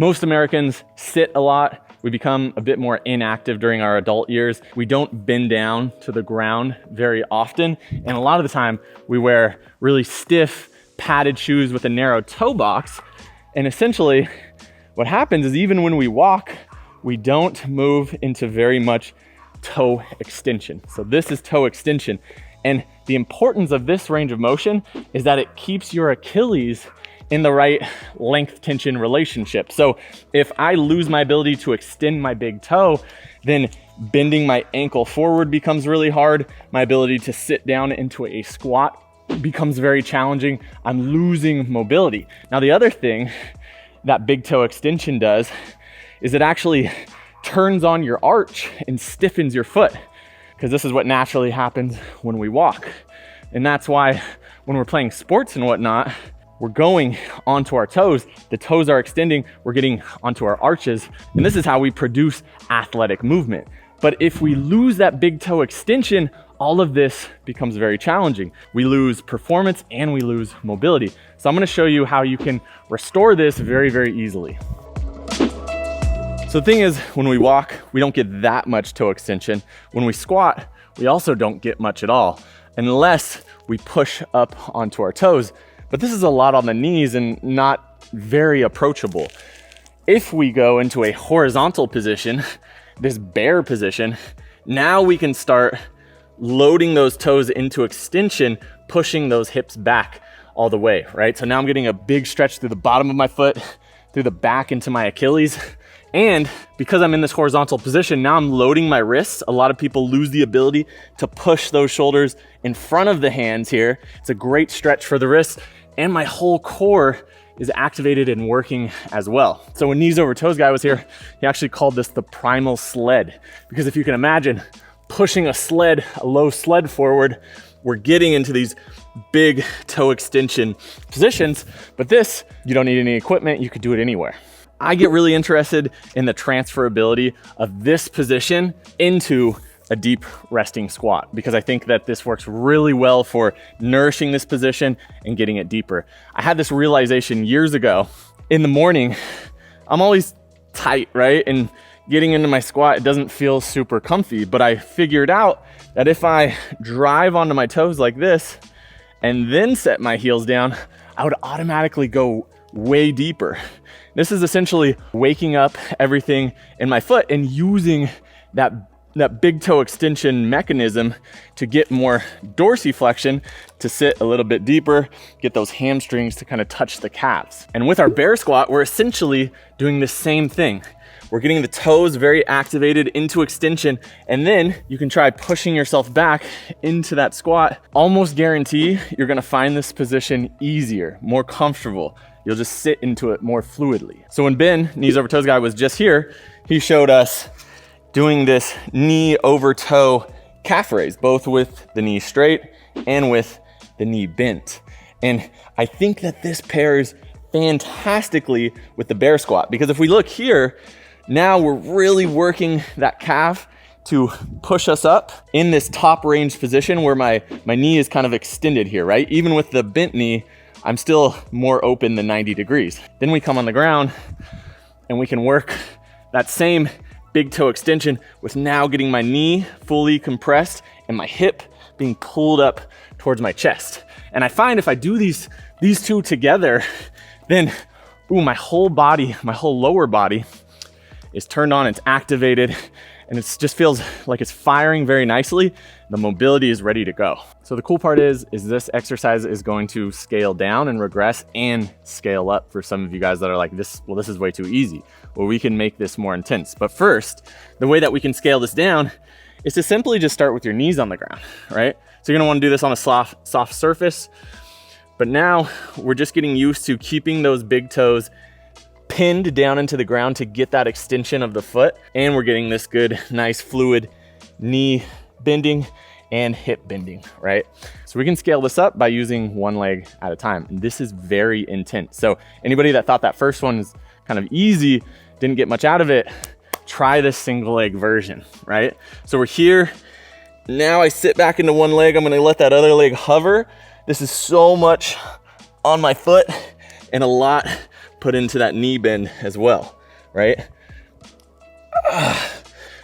Most Americans sit a lot. We become a bit more inactive during our adult years. We don't bend down to the ground very often. And a lot of the time we wear really stiff padded shoes with a narrow toe box. And essentially what happens is even when we walk, we don't move into very much toe extension. So this is toe extension. And the importance of this range of motion is that it keeps your Achilles in the right length tension relationship. So if I lose my ability to extend my big toe, then bending my ankle forward becomes really hard. My ability to sit down into a squat becomes very challenging. I'm losing mobility. Now, the other thing that big toe extension does is it actually turns on your arch and stiffens your foot, because this is what naturally happens when we walk. And that's why when we're playing sports and whatnot, we're going onto our toes, the toes are extending, we're getting onto our arches, and this is how we produce athletic movement. But if we lose that big toe extension, all of this becomes very challenging. We lose performance and we lose mobility. So I'm gonna show you how you can restore this very, very easily. So the thing is, when we walk, we don't get that much toe extension. When we squat, we also don't get much at all, unless we push up onto our toes. But this is a lot on the knees and not very approachable. If we go into a horizontal position, this bear position, now we can start loading those toes into extension, pushing those hips back all the way, right? So now I'm getting a big stretch through the bottom of my foot, through the back into my Achilles. And because I'm in this horizontal position, now I'm loading my wrists. A lot of people lose the ability to push those shoulders in front of the hands here. It's a great stretch for the wrists, and my whole core is activated and working as well. So when Knees Over Toes guy was here, he actually called this the primal sled, because if you can imagine pushing a sled, a low sled forward, we're getting into these big toe extension positions. But this, you don't need any equipment, you could do it anywhere. I get really interested in the transferability of this position into a deep resting squat, because I think that this works really well for nourishing this position and getting it deeper. I had this realization years ago. In the morning, I'm always tight, right? And getting into my squat, it doesn't feel super comfy, but I figured out that if I drive onto my toes like this and then set my heels down, I would automatically go way deeper. This is essentially waking up everything in my foot and using that big toe extension mechanism to get more dorsiflexion, to sit a little bit deeper, get those hamstrings to kind of touch the calves. And with our bear squat, we're essentially doing the same thing. We're getting the toes very activated into extension, and then you can try pushing yourself back into that squat. Almost guarantee you're gonna find this position easier, more comfortable. You'll just sit into it more fluidly. So when Ben, Knees Over Toes guy, was just here, he showed us doing this knee over toe calf raise, both with the knee straight and with the knee bent. And I think that this pairs fantastically with the bear squat, because if we look here, now we're really working that calf to push us up in this top range position where my knee is kind of extended here, right? Even with the bent knee, I'm still more open than 90 degrees. Then we come on the ground and we can work that same big toe extension with now getting my knee fully compressed and my hip being pulled up towards my chest. And I find if I do these two together, then my whole body, my whole lower body is turned on, it's activated, and it just feels like it's firing very nicely. The mobility is ready to go. So the cool part is this exercise is going to scale down and regress and scale up for some of you guys that are like, this is way too easy. Well, we can make this more intense. But first, the way that we can scale this down is to simply just start with your knees on the ground, right? So you're gonna wanna do this on a soft surface. But now we're just getting used to keeping those big toes pinned down into the ground to get that extension of the foot. And we're getting this good, nice, fluid knee bending and hip bending, right? So we can scale this up by using one leg at a time. And this is very intense. So anybody that thought that first one is kind of easy, didn't get much out of it, try this single leg version, right? So we're here. Now I sit back into one leg. I'm gonna let that other leg hover. This is so much on my foot and a lot put into that knee bend as well, right?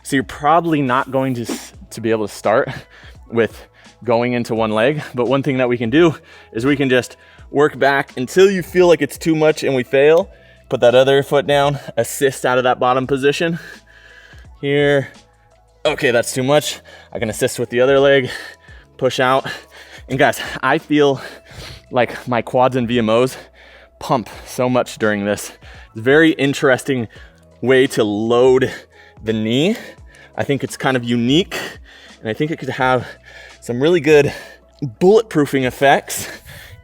So you're probably not going to be able to start with going into one leg, but one thing that we can do is we can just work back until you feel like it's too much and we fail. Put that other foot down, assist out of that bottom position. Here, okay, that's too much. I can assist with the other leg, push out. And guys, I feel like my quads and VMOs pump so much during this. It's a very interesting way to load the knee. I think it's kind of unique, and I think it could have some really good bulletproofing effects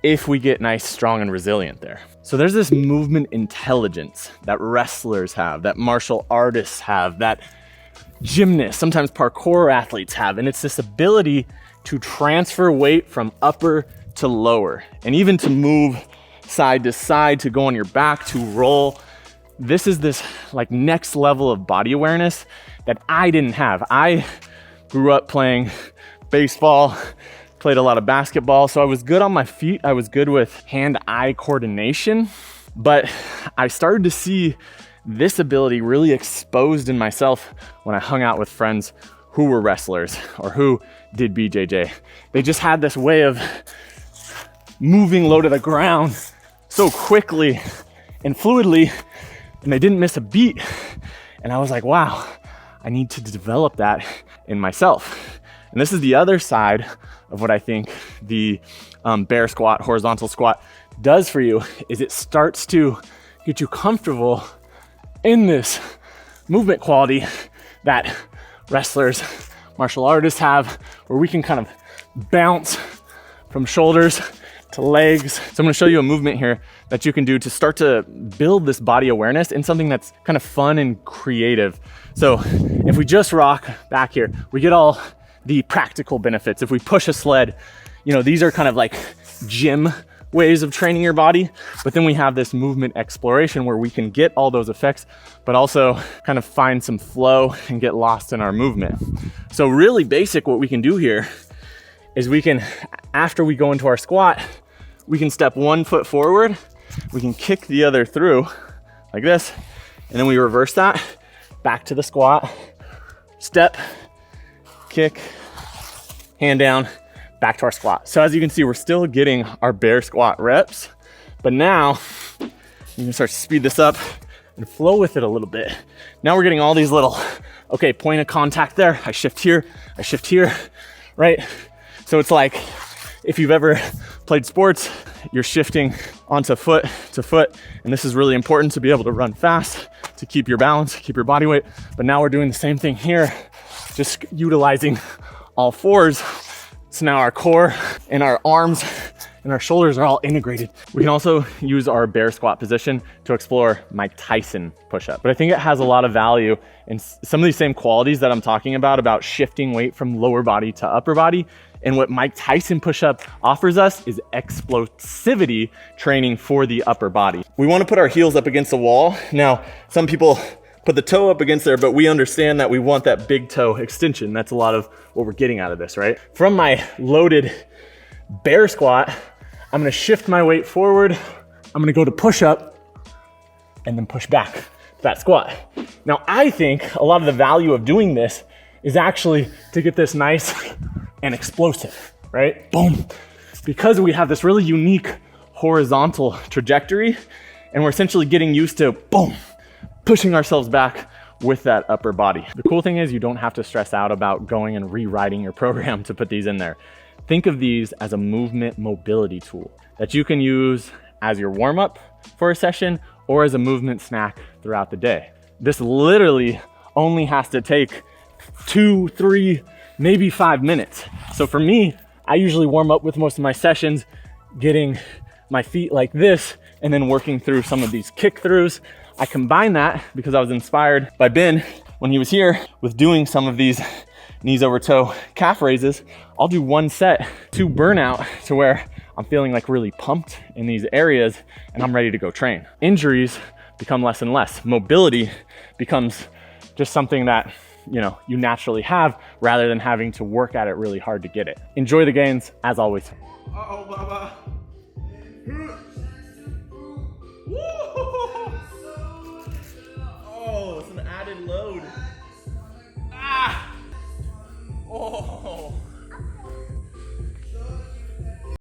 if we get nice, strong, and resilient there. So there's this movement intelligence that wrestlers have, that martial artists have, that gymnasts, sometimes parkour athletes have, and it's this ability to transfer weight from upper to lower, and even to move side to side, to go on your back, to roll. This is this like next level of body awareness that I didn't have. I grew up playing baseball, played a lot of basketball, so I was good on my feet. I was good with hand-eye coordination, but I started to see this ability really exposed in myself when I hung out with friends who were wrestlers or who did BJJ. They just had this way of moving low to the ground so quickly and fluidly, and they didn't miss a beat. And I was like, wow, I need to develop that in myself. And this is the other side of what I think the bear squat, horizontal squat does for you, is it starts to get you comfortable in this movement quality that wrestlers, martial artists have, where we can kind of bounce from shoulders to legs. So I'm gonna show you a movement here that you can do to start to build this body awareness in something that's kind of fun and creative. So if we just rock back here, we get all the practical benefits. If we push a sled, you know, these are kind of like gym ways of training your body, but then we have this movement exploration where we can get all those effects, but also kind of find some flow and get lost in our movement. So really basic, what we can do here is we can, after we go into our squat, we can step one foot forward, we can kick the other through like this, and then we reverse that back to the squat, step, kick, hand down, back to our squat. So as you can see, we're still getting our bear squat reps, but now you can start to speed this up and flow with it a little bit. Now we're getting all these little, okay, point of contact there. I shift here, right? So it's like, if you've ever played sports, you're shifting onto foot to foot, and this is really important to be able to run fast, to keep your balance, keep your body weight. But now we're doing the same thing here, just utilizing all fours. So now our core and our arms and our shoulders are all integrated. We can also use our bear squat position to explore Mike Tyson push-up. But I think it has a lot of value in some of these same qualities that I'm talking about shifting weight from lower body to upper body. And what Mike Tyson push-up offers us is explosivity training for the upper body. We want to put our heels up against the wall. Now, some people put the toe up against there, but we understand that we want that big toe extension. That's a lot of what we're getting out of this, right? From my loaded bear squat, I'm gonna shift my weight forward. I'm gonna go to push up and then push back to that squat. Now, I think a lot of the value of doing this is actually to get this nice and explosive, right? Boom. Because we have this really unique horizontal trajectory, and we're essentially getting used to, boom, pushing ourselves back with that upper body. The cool thing is you don't have to stress out about going and rewriting your program to put these in there. Think of these as a movement mobility tool that you can use as your warm-up for a session or as a movement snack throughout the day. This literally only has to take 2, 3, maybe 5 minutes. So for me, I usually warm up with most of my sessions, getting my feet like this and then working through some of these kick throughs. I combine that because I was inspired by Ben when he was here with doing some of these knees over toe calf raises. I'll do one set to burnout to where I'm feeling like really pumped in these areas and I'm ready to go train. Injuries become less and less. Mobility becomes just something that, you know, you naturally have rather than having to work at it really hard to get it. Enjoy the gains as always. Uh-oh, Baba. Woo! added load. Ah! Oh.